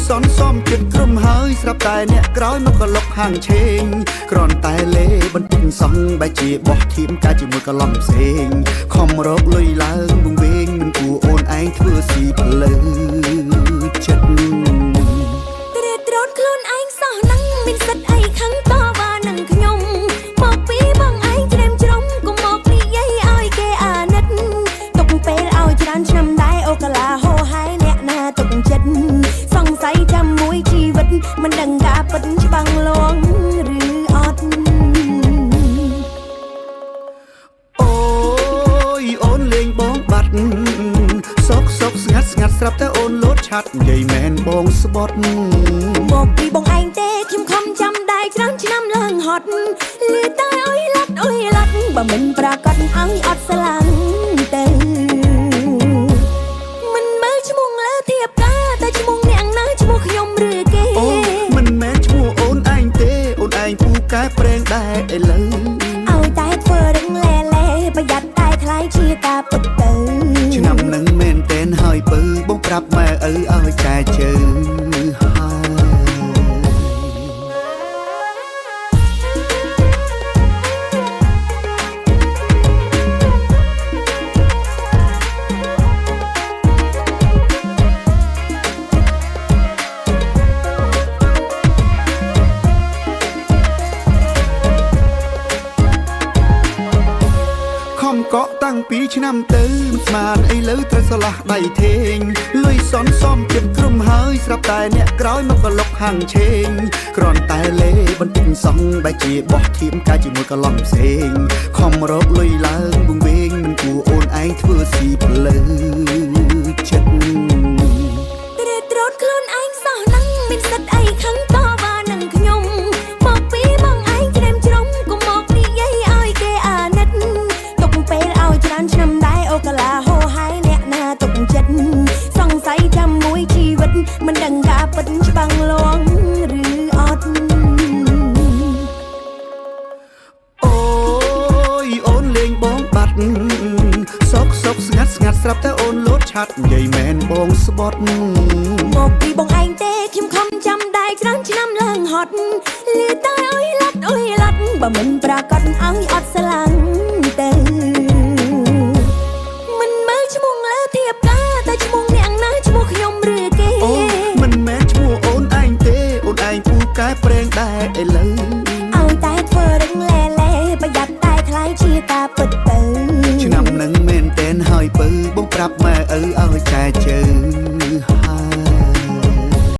សនសំចិត្តក្រុមហើយស្រាប់តែអ្នកក្រោយមកក៏លុកហាងឆេងគ្រាន់តែលេបន្តិចសងបែជាបោះធៀមកាជាមួយកឡំផ្សេងខំរកលុយឡើងវងវែងមិនគួរអូនឯងធ្វើស៊ីភ្លើចិត្តត្រេត្រោតខ្លួនឯងសោះនឹងមានសិទ្ធអីខឹងតវ៉ានឹងខ្ញុំមកពីបងឯងច្រេមច្រំកុំមកនិយាយឲ្យគេអាណិតទុកពេលឲ្យច្រើនឆ្នាំដែរអូកាឡាហោហើយអ្នកណាទុកចិត្តសង្ស័យចាំមួយជីវិតមិនដឹងការពិតច្បាំងលងឬអត់អូយអូនលេងបងបាត់សុកស្ងាត់ស្រាប់តែអូនលោតឆាត់និយាយមែនបងស្បត់មកពីបងឯងទេខ្ញុំខំចាំដែរច្រើនឆ្នាំឡើងហត់លឺតែអុយឡាត់បើមិនប្រកាសឲ្យអត់ស្លាញ់ទេមិនមើលឈ្មោះលើធៀបការតែឈ្មោះអ្នកណាឈ្មោះខ្ញុំឬគេអូមិនមែនឈ្មោះអូនឯងទេអូនឯងពូកែប្រេងដែរឥឡូវឲ្យតែធ្វើរឹងលែប្រយ័ត្នតែថ្លៃជាការពិតទៅឆ្នាំនឹងមែនតែនហើយពើបងប្រាប់ម៉ែឪឲ្យតែជើកក់តាំងពីឆ្នាំទៅស្មានអីលើត្រូវឆ្លាស់ដៃធេងលុយសនសំចិត្តក្រុមហើយស្រាប់តែអ្នកក្រោយមកក៏លុកហាងឆេងគ្រាន់តែលេបន្តិចសងបែជាបោះធៀមកាជាមួយកឡំផ្សេងខំរកលុយឡើងវងវែងមិនគួរអូនឯងធ្វើស៊ីភ្លើចិត្តត្រេត្រោតខ្លួនឯងសោះនឹងមានសិទ្ធអីខឹងតវ៉ានឹងខ្ញុំមកពីបងឯងច្រេមច្រំកុំមកនិយាយឲ្យគេអាណិតពេលឲ្យច្រើនឆ្នាំដែរអូកាឡាហោហើយអ្នកណាទុកចិត្តសង្ស័យចាំមួយជីវិតមិនដឹងការពិតច្បាំងលងឬអត់អូយអូនលេងបងបាត់សុកស្ងាត់ស្រាប់តែអូនលោតឆាត់និយាយមែនបងស្បត់មកពីបងឯងទេខ្ញុំខំចាំដែរច្រើនឆ្នាំឡើងហត់លឺតែអុយឡាត់បើមិនប្រកាសឲ្យអត់ស្លាញ់ទេឈ្មោះលើធៀបការតែឈ្មោះអ្នកណាឈ្មោះខ្ញុំឬគេអូមិនមែនឈ្មោះអូនឯងទេអូនឯងពូកែប្រេងដែរឥឡូវឲ្យតែធ្វើរឹងលែប្រយ័ត្នតែថ្លៃជាការពិតទៅឆ្នាំនឹងមែនតែនហើយពើបងប្រាប់ម៉ែឪឲ្យតែជើ